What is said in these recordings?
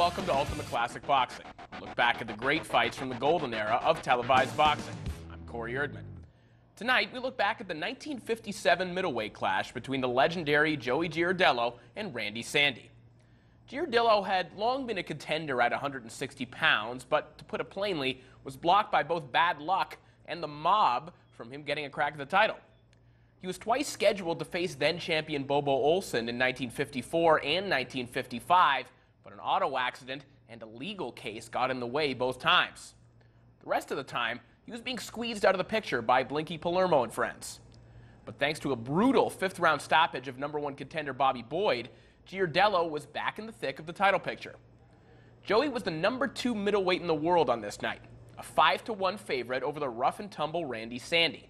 welcome to Ultimate Classic Boxing. Look back at the great fights from the golden era of televised boxing. I'm Corey Erdman. Tonight, we look back at the 1957 middleweight clash between the legendary Joey Giardello and Randy Sandy. Giardello had long been a contender at 160 pounds, but to put it plainly, was blocked by both bad luck and the mob from him getting a crack at the title. He was twice scheduled to face then-champion Bobo Olsen in 1954 and 1955, but an auto accident and a legal case got in the way both times. The rest of the time, he was being squeezed out of the picture by Blinky Palermo and friends. But thanks to a brutal fifth-round stoppage of #1 contender Bobby Boyd, Giardello was back in the thick of the title picture. Joey was the #2 middleweight in the world on this night, a 5-1 favorite over the rough-and-tumble Randy Sandy.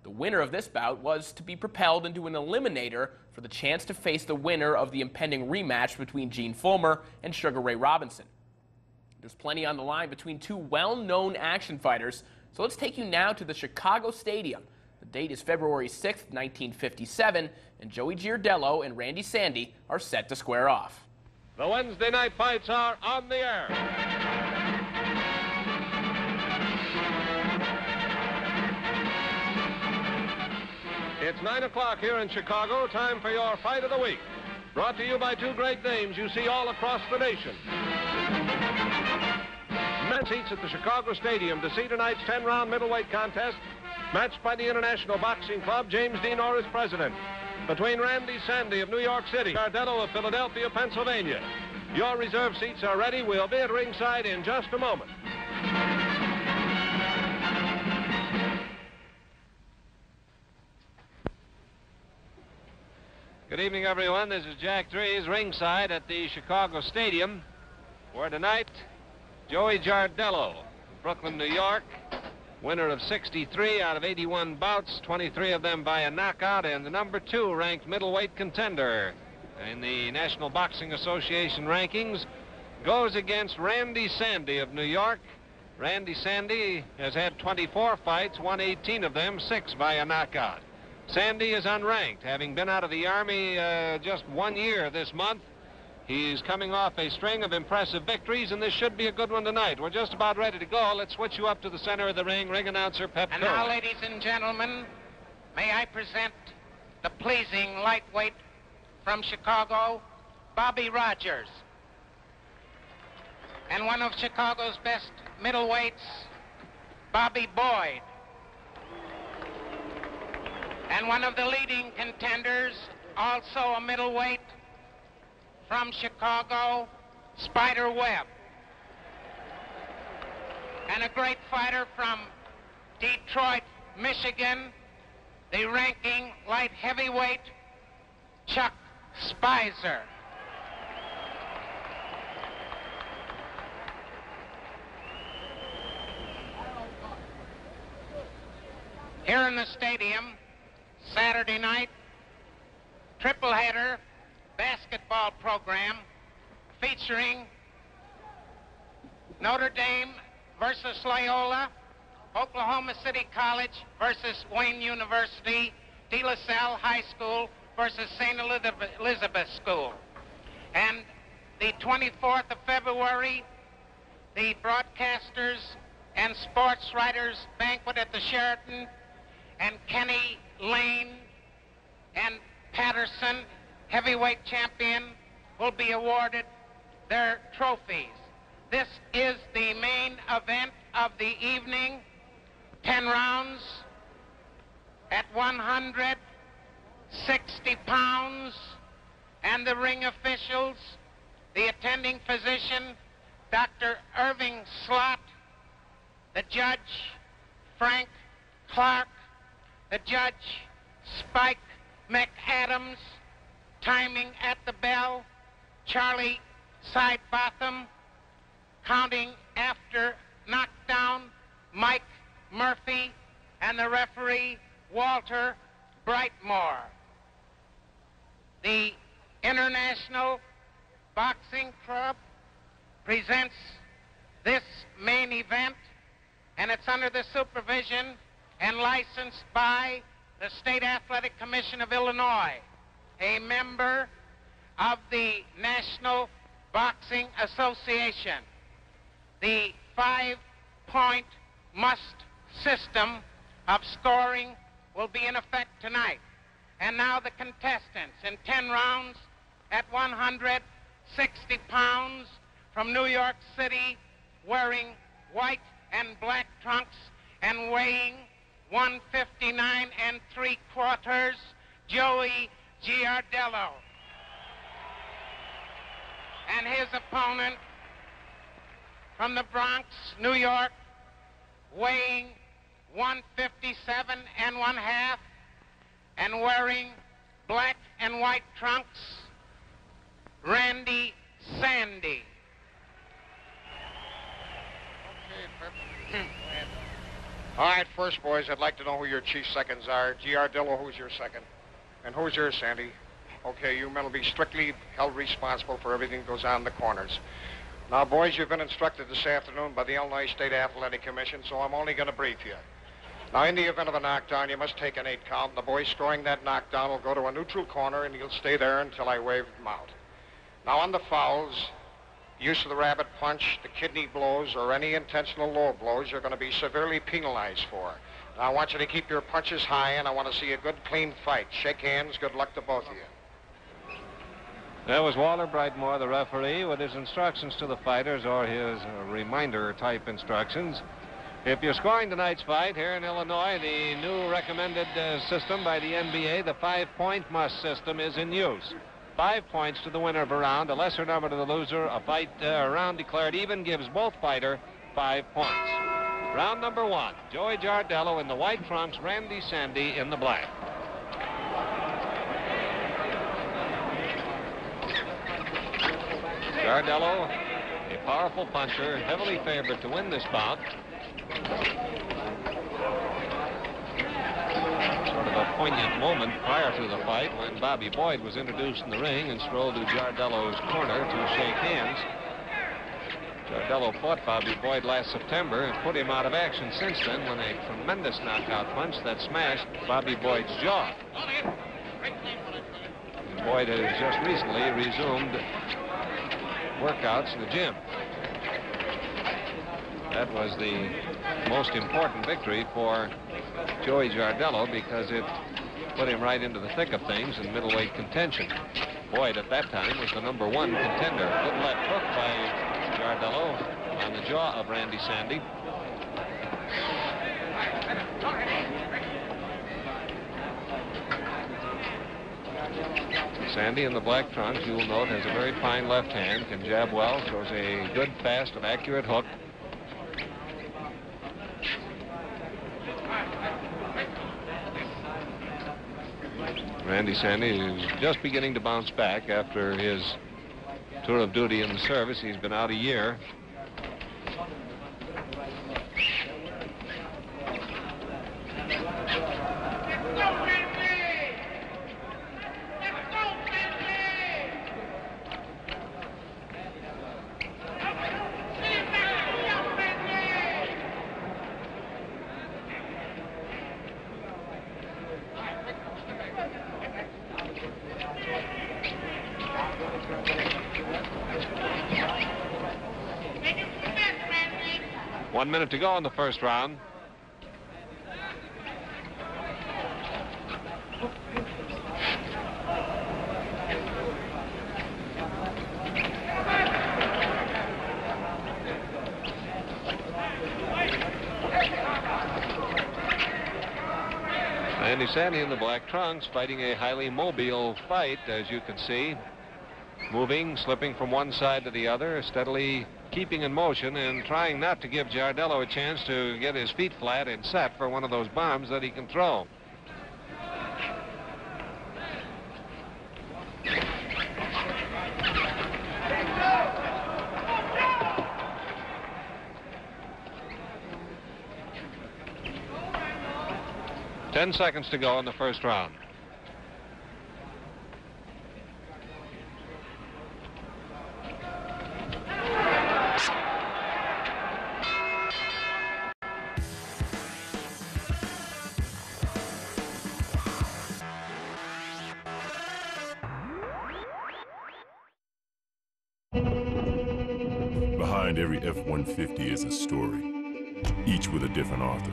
The winner of this bout was to be propelled into an eliminator for the chance to face the winner of the impending rematch between Gene Fullmer and Sugar Ray Robinson. There's plenty on the line between two well-known action fighters, so let's take you now to the Chicago Stadium. The date is February 6th, 1957, and Joey Giardello and Randy Sandy are set to square off. The Wednesday night fights are on the air. It's 9 o'clock here in Chicago, time for your Fight of the Week. Brought to you by two great names you see all across the nation. Men seats at the Chicago Stadium to see tonight's 10-round middleweight contest, matched by the International Boxing Club, James Dean Orr is president, between Randy Sandy of New York City, Giardello of Philadelphia, Pennsylvania. Your reserve seats are ready. We'll be at ringside in just a moment. Good evening, everyone. This is Jack Drees, ringside at the Chicago Stadium, where tonight, Joey Giardello, Brooklyn, New York, winner of 63 out of 81 bouts, 23 of them by a knockout, and the #2 ranked middleweight contender in the National Boxing Association rankings, goes against Randy Sandy of New York. Randy Sandy has had 24 fights, won 18 of them, 6 by a knockout. Sandy is unranked, having been out of the Army just 1 year this month. He's coming off a string of impressive victories, and this should be a good one tonight. We're just about ready to go. Let's switch you up to the center of the ring. Ring announcer Pep And Curley. now, ladies and gentlemen, may I present the pleasing lightweight from Chicago, Bobby Rogers. And one of Chicago's best middleweights, Bobby Boyd. And one of the leading contenders, also a middleweight from Chicago, Spider Webb. And a great fighter from Detroit, Michigan, the ranking light heavyweight, Chuck Spicer. Here in the stadium, Saturday night, triple header basketball program featuring Notre Dame versus Loyola, Oklahoma City College versus Wayne University, De La Salle High School versus St. Elizabeth School. And the 24th of February, the broadcasters and sports writers banquet at the Sheraton, and Kenny Lane and Patterson, heavyweight champion, will be awarded their trophies. This is the main event of the evening. 10 rounds at 160 pounds, and the ring officials, the attending physician, Dr. Irving Slott, the judge, Frank Clark, the judge, Spike McAdams, timing at the bell, Charlie Sidebotham, counting after knockdown, Mike Murphy, and the referee, Walter Brightmore. The International Boxing Club presents this main event, and it's under the supervision and licensed by the State Athletic Commission of Illinois, a member of the National Boxing Association. The 5-point must system of scoring will be in effect tonight. And now the contestants in 10 rounds at 160 pounds from New York City, wearing white and black trunks and weighing 159 3/4, Joey Giardello. And his opponent from the Bronx, New York, weighing 157 1/2 and wearing black and white trunks, Randy Sandy. All right, first, boys, I'd like to know who your chief seconds are. Giardello, who's your second? And who's yours, Sandy? Okay, you men will be strictly held responsible for everything that goes on in the corners. Now, boys, you've been instructed this afternoon by the Illinois State Athletic Commission, so I'm only going to brief you. Now, in the event of a knockdown, you must take an 8 count, and the boy scoring that knockdown will go to a neutral corner, and he'll stay there until I wave him out. Now, on the fouls, use of the rabbit punch, the kidney blows, or any intentional low blows, you're going to be severely penalized for. Now, I want you to keep your punches high, and I want to see a good, clean fight. Shake hands. Good luck to both of you. That was Walter Brightmore, the referee, with his instructions to the fighters, or his reminder-type instructions. If you're scoring tonight's fight here in Illinois, the new recommended system by the NBA, the 5-point must system, is in use. 5 points to the winner of a round, a lesser number to the loser. A round declared even gives both fighter 5 points. Round number 1, Joey Giardello in the white trunks, Randy Sandy in the black. Giardello, a powerful puncher, heavily favored to win this bout. Sort of a poignant moment prior to the fight when Bobby Boyd was introduced in the ring and strolled to Giardello's corner to shake hands. Giardello fought Bobby Boyd last September and put him out of action since then when a tremendous knockout punch that smashed Bobby Boyd's jaw. And Boyd has just recently resumed workouts in the gym. That was the most important victory for Joey Giardello because it put him right into the thick of things in middleweight contention. Boyd at that time was the #1 contender. Good left hook by Giardello on the jaw of Randy Sandy. Sandy in the black trunks, you will note, has a very fine left hand, can jab well, shows a good, fast, and accurate hook. Randy Sandy is just beginning to bounce back after his tour of duty in the service. He's been out a year. One minute to go in the first round. Randy Sandy in the black trunks fighting a highly mobile fight, as you can see. Moving, slipping from one side to the other, steadily keeping in motion and trying not to give Giardello a chance to get his feet flat and set for one of those bombs that he can throw. Ten seconds to go in the first round. Behind every F-150 is a story, each with a different author.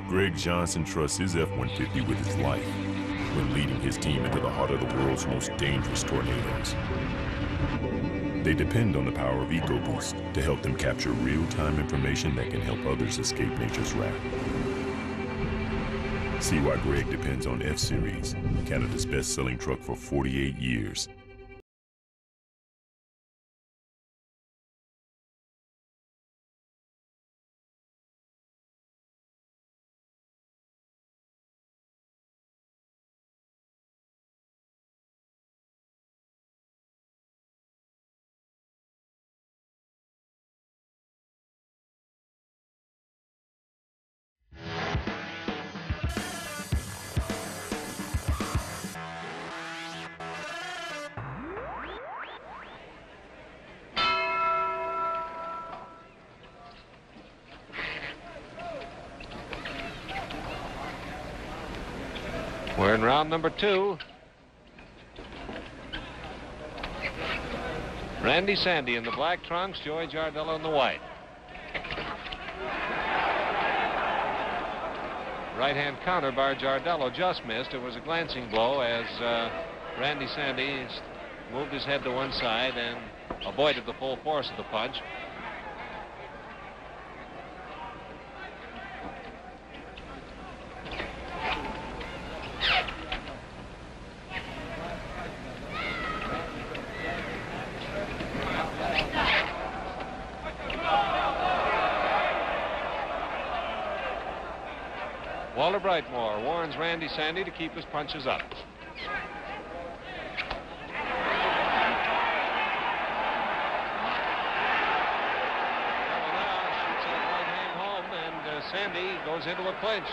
Greg Johnson trusts his F-150 with his life when leading his team into the heart of the world's most dangerous tornadoes. They depend on the power of EcoBoost to help them capture real-time information that can help others escape nature's wrath. See why Greg depends on F-Series, Canada's best-selling truck for 48 years. We're in round number 2. Randy Sandy in the black trunks, Joey Giardello in the white. Right-hand counter by Giardello just missed. It was a glancing blow as Randy Sandy moved his head to one side and avoided the full force of the punch. Walter Brightmore warns Randy Sandy to keep his punches up. Now shoots that right hand home, and Sandy goes into a clinch.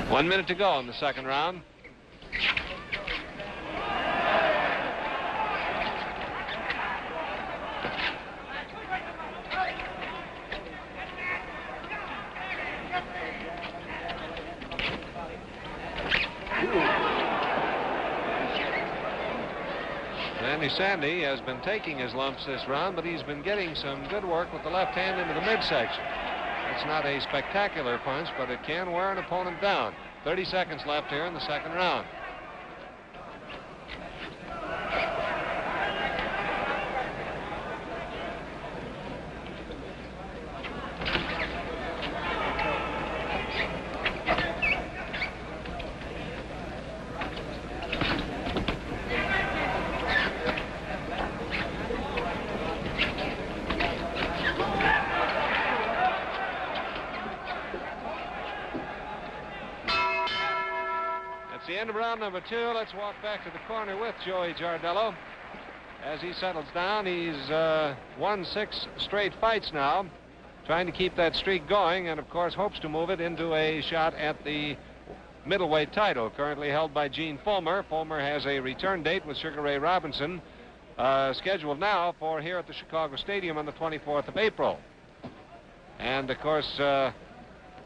One minute to go in the second round. Randy Sandy has been taking his lumps this round, but he's been getting some good work with the left hand into the midsection. It's not a spectacular punch, but it can wear an opponent down. 30 seconds left here in the second round. The end of round number 2. Let's walk back to the corner with Joey Giardello. As he settles down, he's won 6 straight fights now, trying to keep that streak going, and of course hopes to move it into a shot at the middleweight title, currently held by Gene Fulmer. Fulmer has a return date with Sugar Ray Robinson scheduled now for here at the Chicago Stadium on the 24th of April. And of course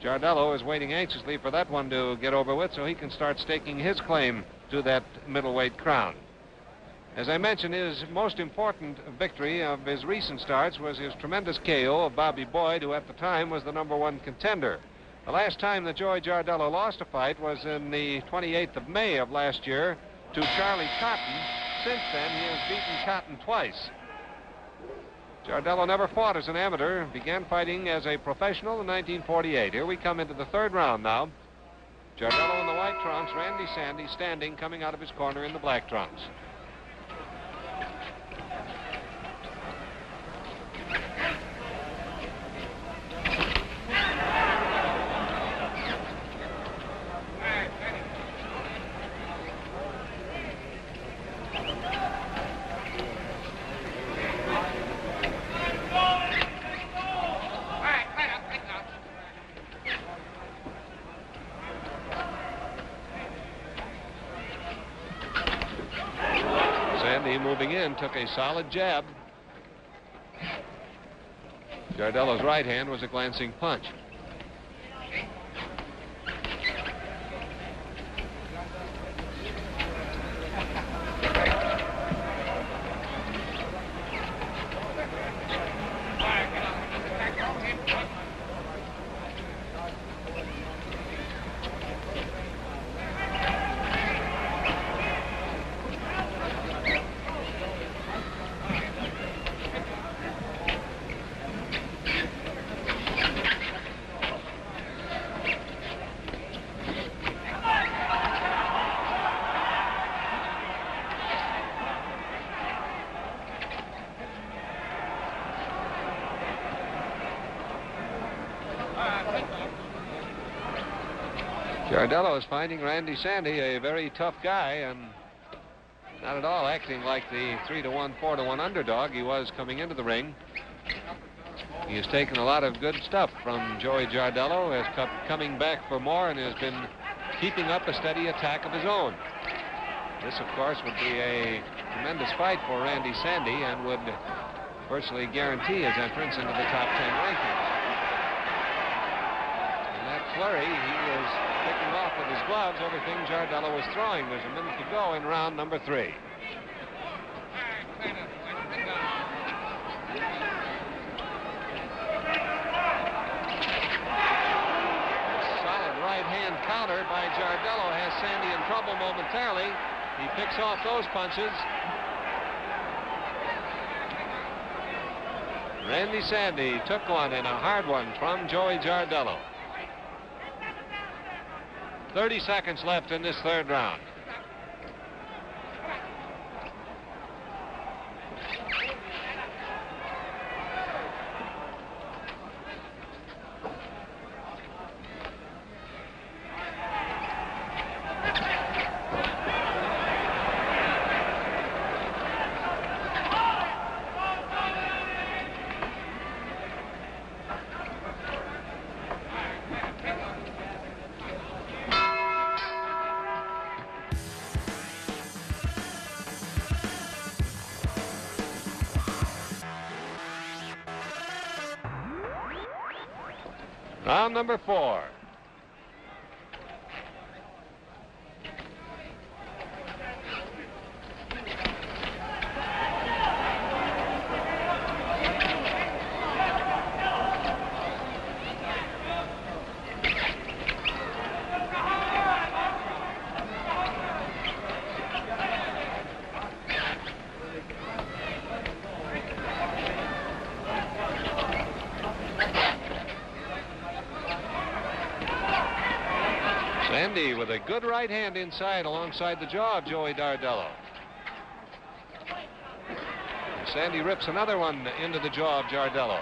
Giardello is waiting anxiously for that one to get over with so he can start staking his claim to that middleweight crown. As I mentioned, his most important victory of his recent starts was his tremendous KO of Bobby Boyd, who at the time was the #1 contender. The last time that Joey Giardello lost a fight was in the 28th of May of last year to Charlie Cotton. Since then, he has beaten Cotton twice. Giardello never fought as an amateur, began fighting as a professional in 1948. Here we come into the third round now. Giardello in the white white trunks, Randy Sandy standing coming out of his corner in the black trunks. Moving in, took a solid jab. Giardello's right hand was a glancing punch. Giardello is finding Randy Sandy a very tough guy and not at all acting like the 3-1, 4-1 underdog he was coming into the ring. He has taken a lot of good stuff from Joey Giardello, has kept coming back for more and has been keeping up a steady attack of his own. This, of course, would be a tremendous fight for Randy Sandy and would virtually guarantee his entrance into the top 10 rankings. In that flurry, he was picking off with his gloves everything Giardello was throwing. There's a minute to go in round number 3. Solid right hand counter by Giardello has Sandy in trouble momentarily. He picks off those punches. Randy Sandy took one and a hard one from Joey Giardello. 30 seconds left in this third round. Round number 4. Sandy with a good right hand inside alongside the jaw of Joey Giardello. And Sandy rips another one into the jaw of Giardello.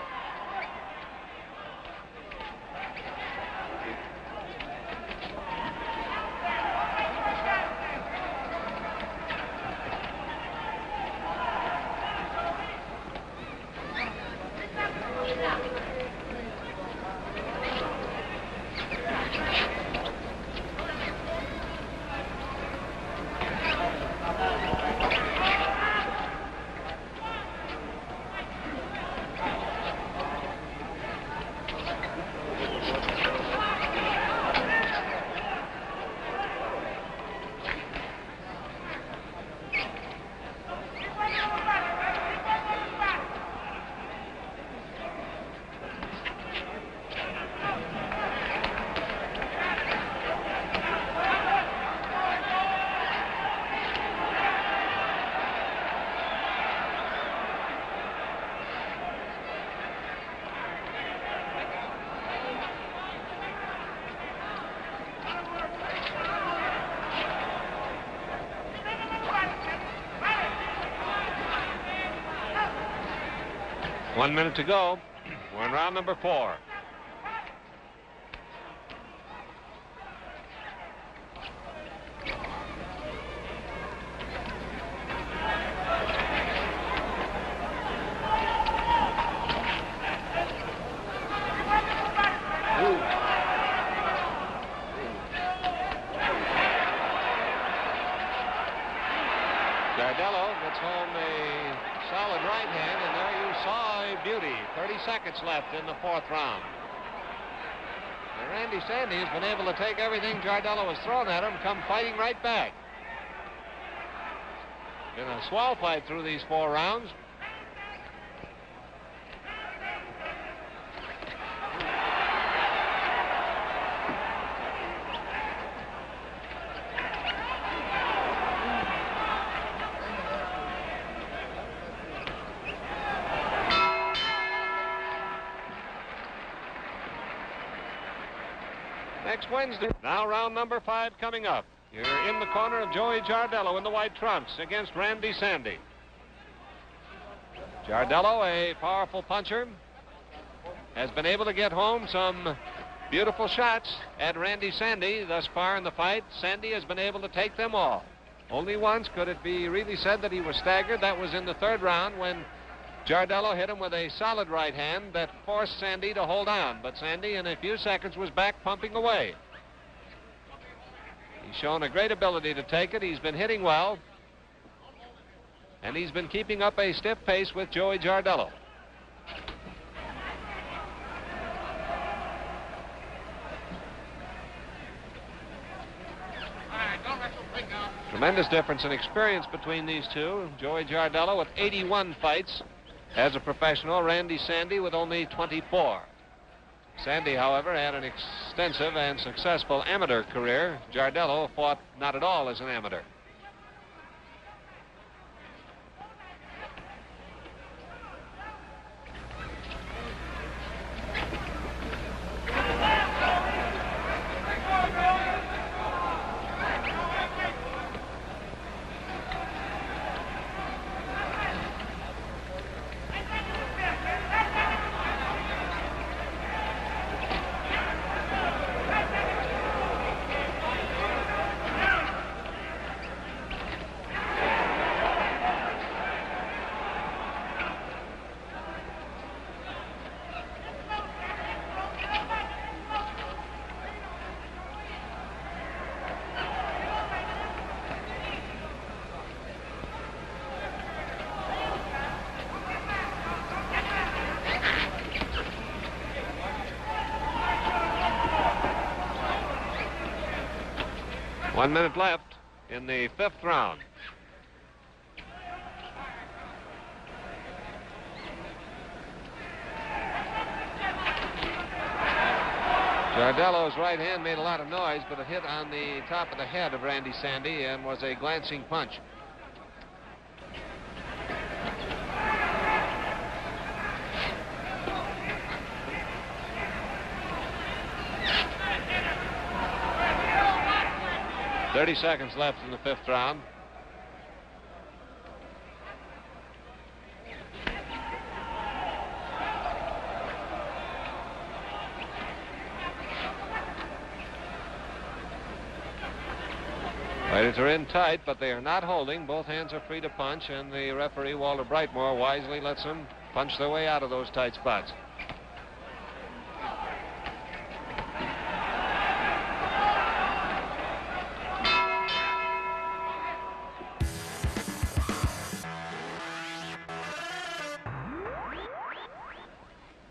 1 minute to go. We're in round number 4. Giardello gets home a solid right hand, and there you saw a beauty. 30 seconds left in the 4th round. And Randy Sandy has been able to take everything Giardello has thrown at him, come fighting right back. Been a swell fight through these 4 rounds. Next Wednesday. Now round number 5 coming up. You're in the corner of Joey Giardello in the white trunks against Randy Sandy. Giardello, a powerful puncher, has been able to get home some beautiful shots at Randy Sandy thus far in the fight. Sandy has been able to take them all. Only once could it be really said that he was staggered. That was in the 3rd round when Giardello hit him with a solid right hand that forced Sandy to hold on, but Sandy in a few seconds was back pumping away. He's shown a great ability to take it. He's been hitting well, and he's been keeping up a stiff pace with Joey Giardello. Tremendous difference in experience between these two. Joey Giardello with 81 fights as a professional, Randy Sandy with only 24. Sandy, however, had an extensive and successful amateur career. Giardello fought not at all as an amateur. One minute left in the 5th round. Giardello's right hand made a lot of noise, but it hit on the top of the head of Randy Sandy and was a glancing punch. .30 seconds left in the 5th round. Fighters are in tight, but they are not holding. Both hands are free to punch, and the referee, Walter Brightmore, wisely lets them punch their way out of those tight spots.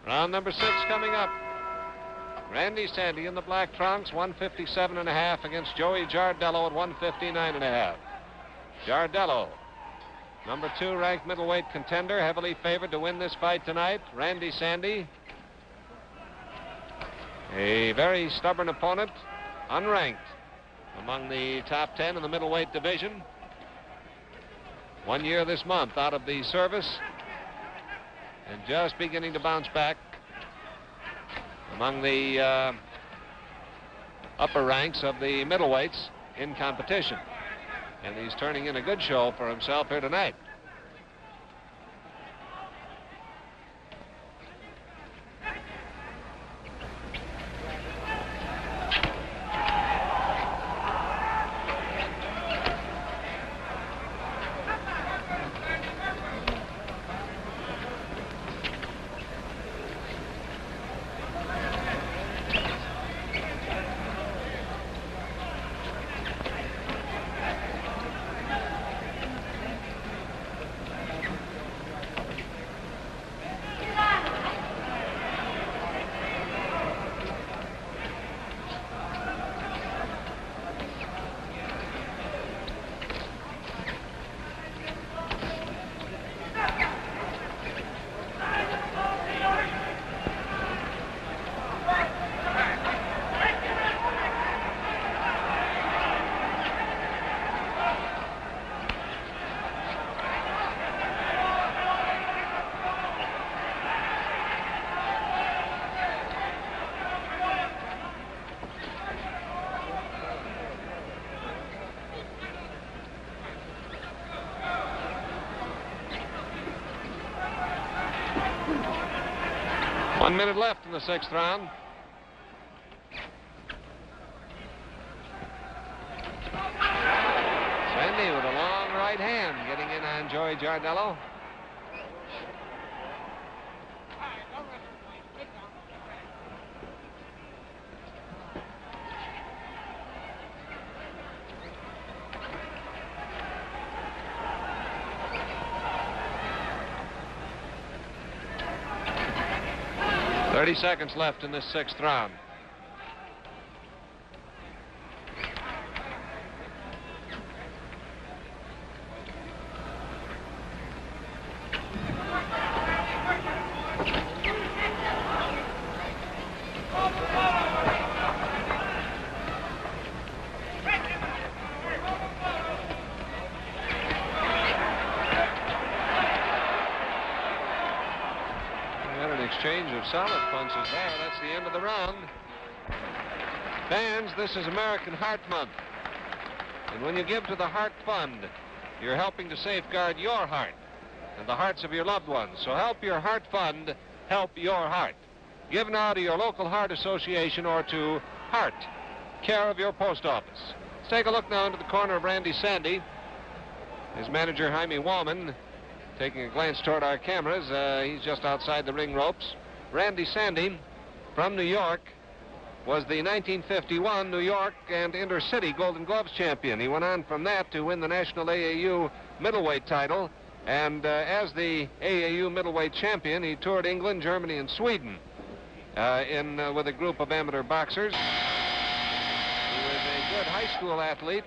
Round number 6 coming up. Randy Sandy in the black trunks, 157.5 against Joey Giardello at 159.5. Giardello, number 2 ranked middleweight contender, heavily favored to win this fight tonight. Randy Sandy, a very stubborn opponent, unranked among the top 10 in the middleweight division. 1 year this month out of the service, and just beginning to bounce back among the upper ranks of the middleweights in competition. And he's turning in a good show for himself here tonight. 1 minute left in the 6th round. Sandy with a long right hand getting in on Joey Giardello. Thirty seconds left in this 6th round. Exchange of solid punches there. That's the end of the round. Fans, this is American Heart Month. And when you give to the Heart Fund, you're helping to safeguard your heart and the hearts of your loved ones. So help your Heart Fund help your heart. Give now to your local heart association or to Heart, care of your post office. Let's take a look now into the corner of Randy Sandy. His manager, Jaime Wallman, taking a glance toward our cameras. He's just outside the ring ropes. Randy Sandy from New York was the 1951 New York and Intercity Golden Gloves champion. He went on from that to win the National AAU middleweight title. And as the AAU middleweight champion, he toured England, Germany, and Sweden with a group of amateur boxers. He was a good high school athlete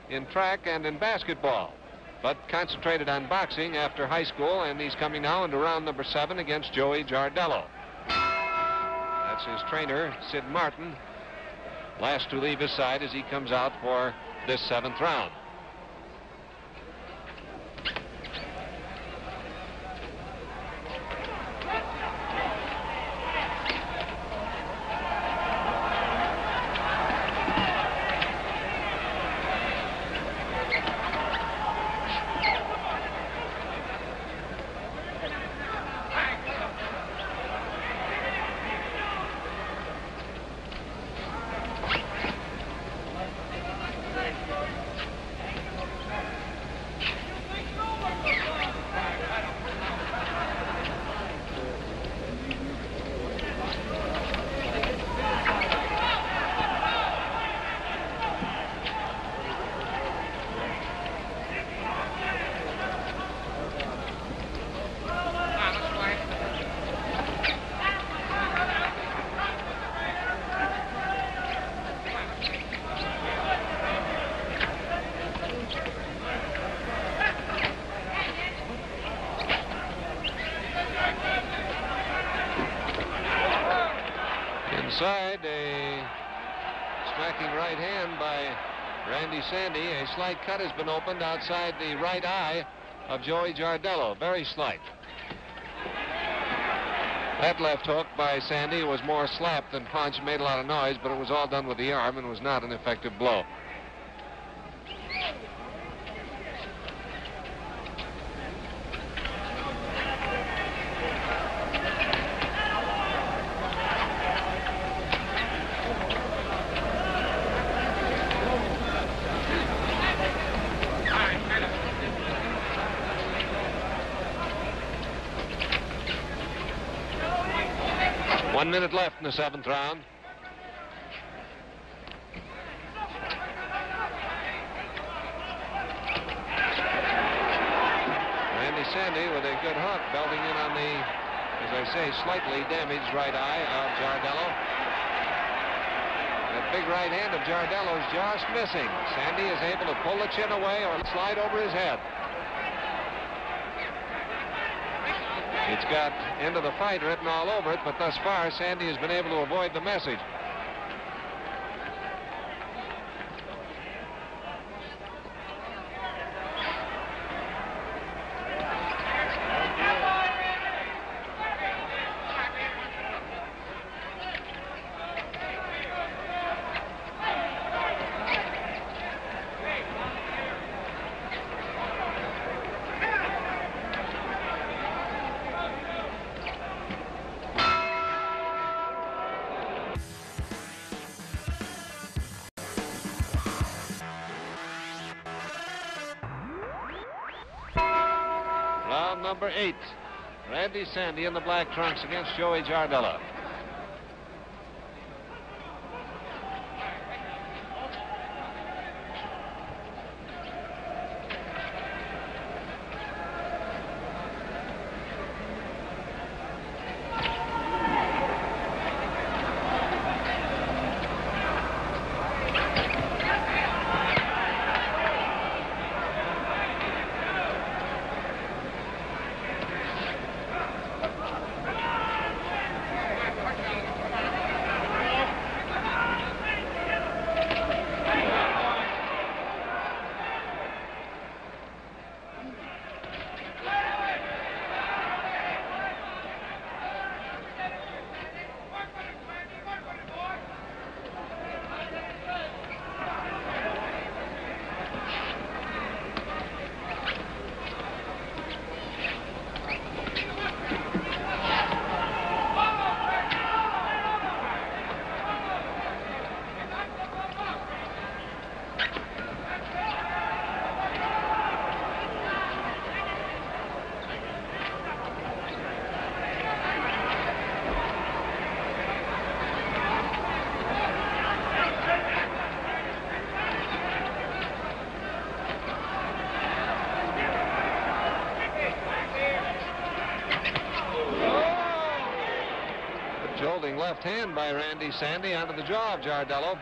in track and in basketball, but concentrated on boxing after high school, and he's coming now into round number 7 against Joey Giardello. That's his trainer, Sid Martin, last to leave his side as he comes out for this 7th round. Inside, a smacking right hand by Randy Sandy. A slight cut has been opened outside the right eye of Joey Giardello. Very slight. That left hook by Sandy was more slap than punch, made a lot of noise, but it was all done with the arm and was not an effective blow. One minute left in the 7th round. Randy Sandy with a good hook, belting in on the, as I say, slightly damaged right eye of Giardello. That big right hand of Giardello is just missing. Sandy is able to pull the chin away or slide over his head. It's got end of the fight written all over it, but thus far Sandy has been able to avoid the message. 8. Randy Sandy in the black trunks against Joey Giardello. Jolting left hand by Randy Sandy onto the jaw of Giardello.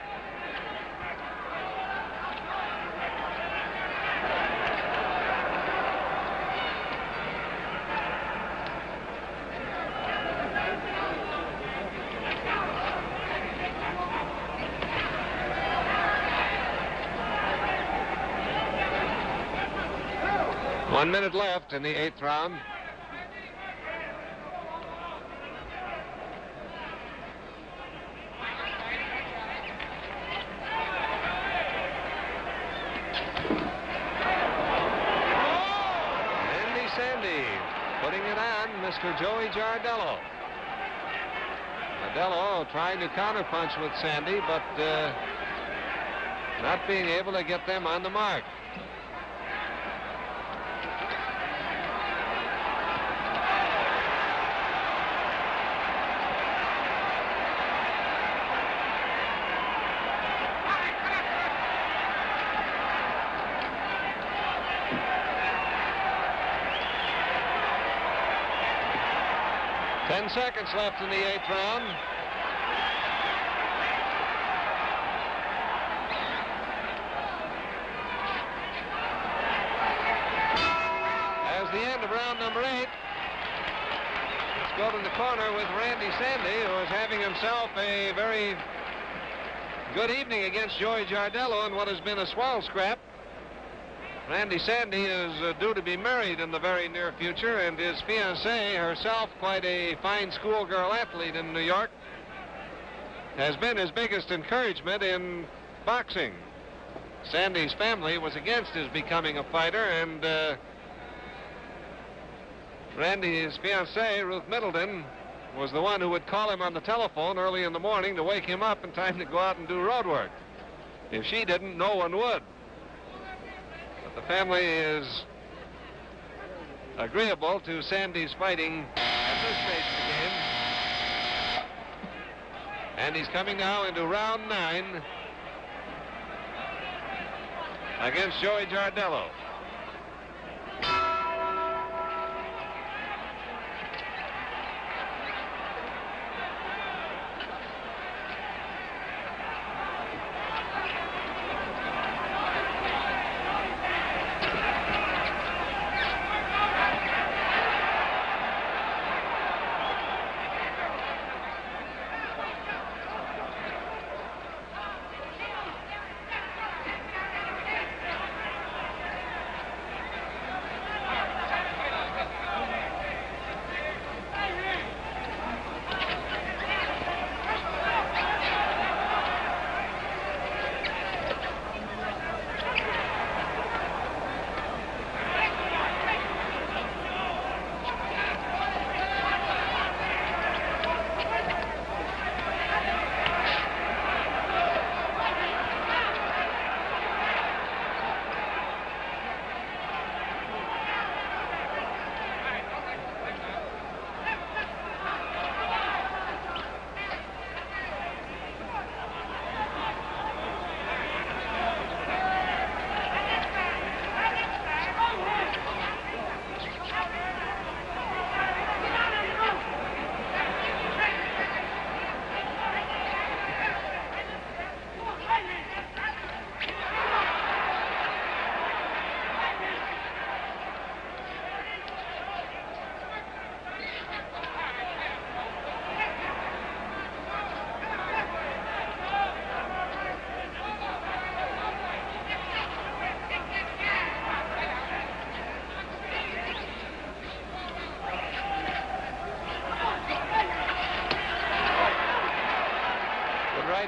One minute left in the 8th round. Putting it on Mr. Joey Giardello. Giardello trying to counterpunch with Sandy, but not being able to get them on the mark. Ten seconds left in the 8th round. As the end of round number 8. Let's go to the corner with Randy Sandy, who is having himself a very good evening against Joey Giardello in what has been a swell scrap. Randy Sandy is due to be married in the very near future, and his fiancée, herself quite a fine schoolgirl athlete in New York, has been his biggest encouragement in boxing. Sandy's family was against his becoming a fighter, and Randy's fiancée, Ruth Middleton, was the one who would call him on the telephone early in the morning to wake him up in time to go out and do road work. If she didn't, no one would. The family is agreeable to Sandy's fighting at this stage of the game. And he's coming now into round 9 against Joey Giardello.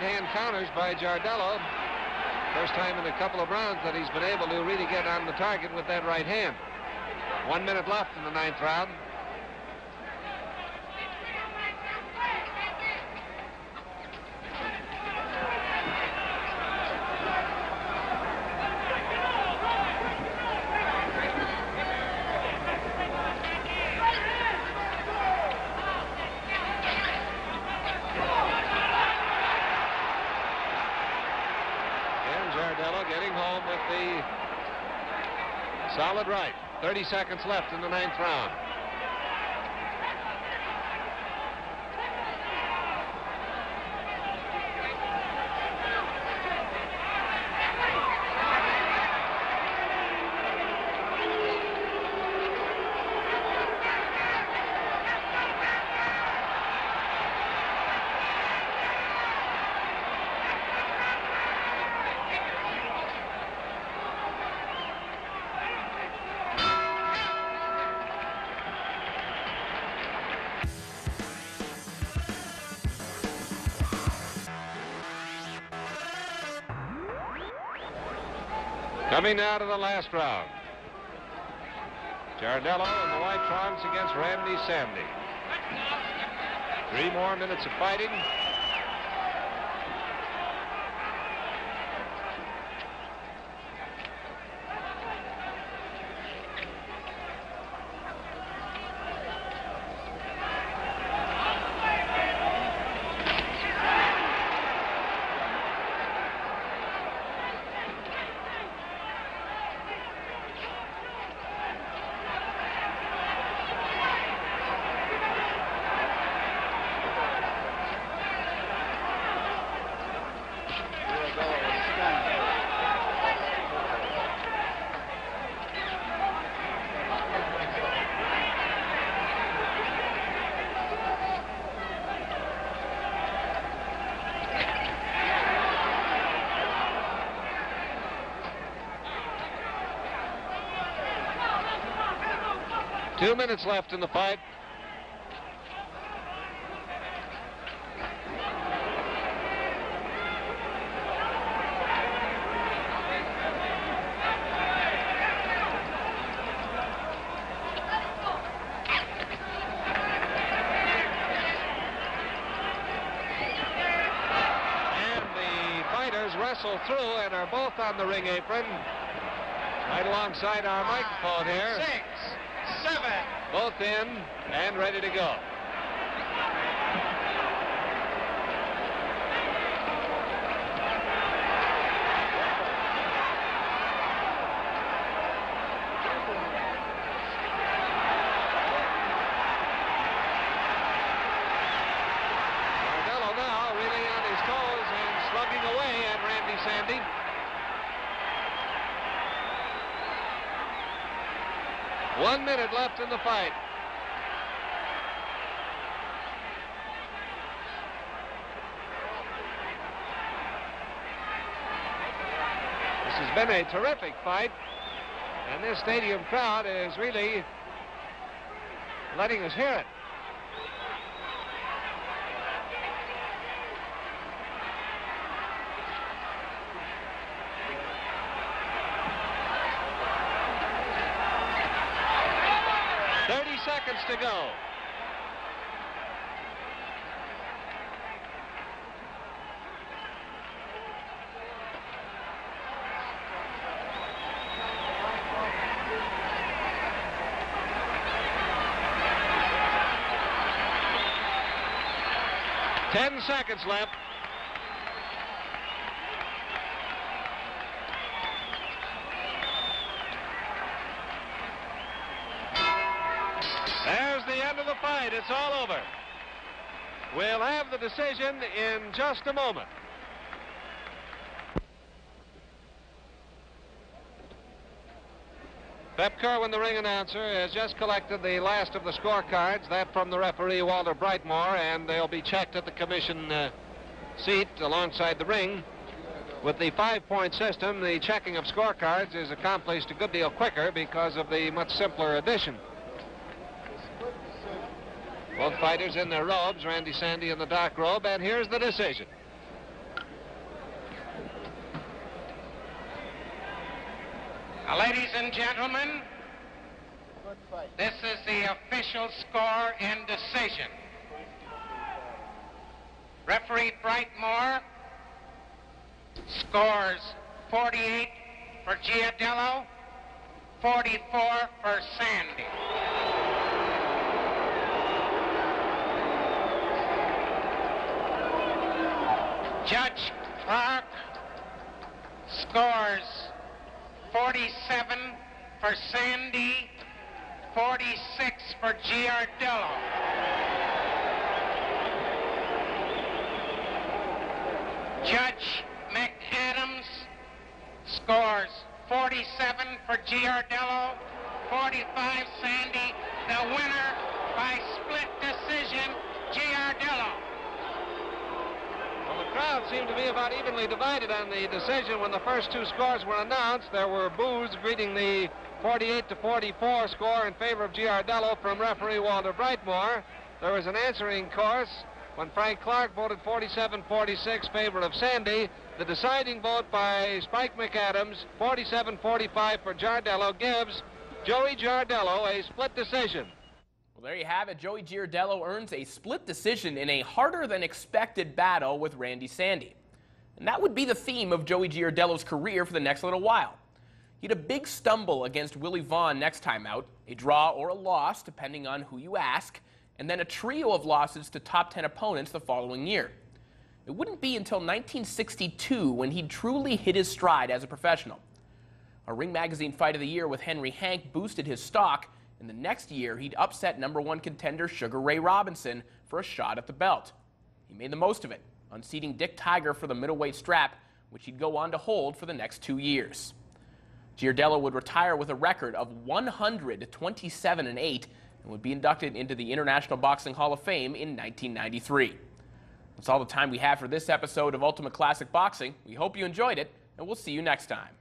right-hand counters by Giardello. First time in a couple of rounds that he's been able to really get on the target with that right hand. 1 minute left in the 9th round. Giardello getting home with the solid right. 30 seconds left in the 9th round. Coming now to the last round. Giardello in the white trunks against Randy Sandy. 3 more minutes of fighting. Two minutes left in the fight. And the fighters wrestle through and are both on the ring apron, right alongside our microphone here. 6, 7. Both in and ready to go. Giardello now really on his toes and slugging away at Randy Sandy. One minute left in the fight. This has been a terrific fight, and this stadium crowd is really letting us hear it. Seconds to go. Ten seconds left. There's the end of the fight. It's all over. We'll have the decision in just a moment. Pep Kerwin, the ring announcer, has just collected the last of the scorecards, that from the referee, Walter Brightmore, and they'll be checked at the commission seat alongside the ring. With the 5-point system, the checking of scorecards is accomplished a good deal quicker because of the much simpler addition. Both fighters in their robes, Randy Sandy in the dark robe, and here's the decision. Now, ladies and gentlemen, this is the official score and decision. Referee Brightmore scores 48 for Giardello, 44 for Sandy. Judge Clark scores 47 for Sandy, 46 for Giardello. Judge McAdams scores 47 for Giardello, 45 Sandy. The winner by split decision, Giardello. Well, the crowd seemed to be about evenly divided on the decision when the first two scores were announced. There were boos greeting the 48-44 score in favor of Giardello from referee Walter Brightmore. There was an answering chorus when Frank Clark voted 47-46 favor of Sandy. The deciding vote by Spike McAdams, 47-45 for Giardello, gives Joey Giardello a split decision. Well, there you have it. Joey Giardello earns a split decision in a harder-than-expected battle with Randy Sandy. And that would be the theme of Joey Giardello's career for the next little while. He had a big stumble against Willie Vaughn next time out, a draw or a loss, depending on who you ask, and then a trio of losses to top 10 opponents the following year. It wouldn't be until 1962 when he'd truly hit his stride as a professional. A Ring Magazine Fight of the Year with Henry Hank boosted his stock, and the next year he'd upset #1 contender Sugar Ray Robinson for a shot at the belt. He made the most of it, unseating Dick Tiger for the middleweight strap, which he'd go on to hold for the next 2 years. Giardello would retire with a record of 127-8 and would be inducted into the International Boxing Hall of Fame in 1993. That's all the time we have for this episode of Ultimate Classic Boxing. We hope you enjoyed it, and we'll see you next time.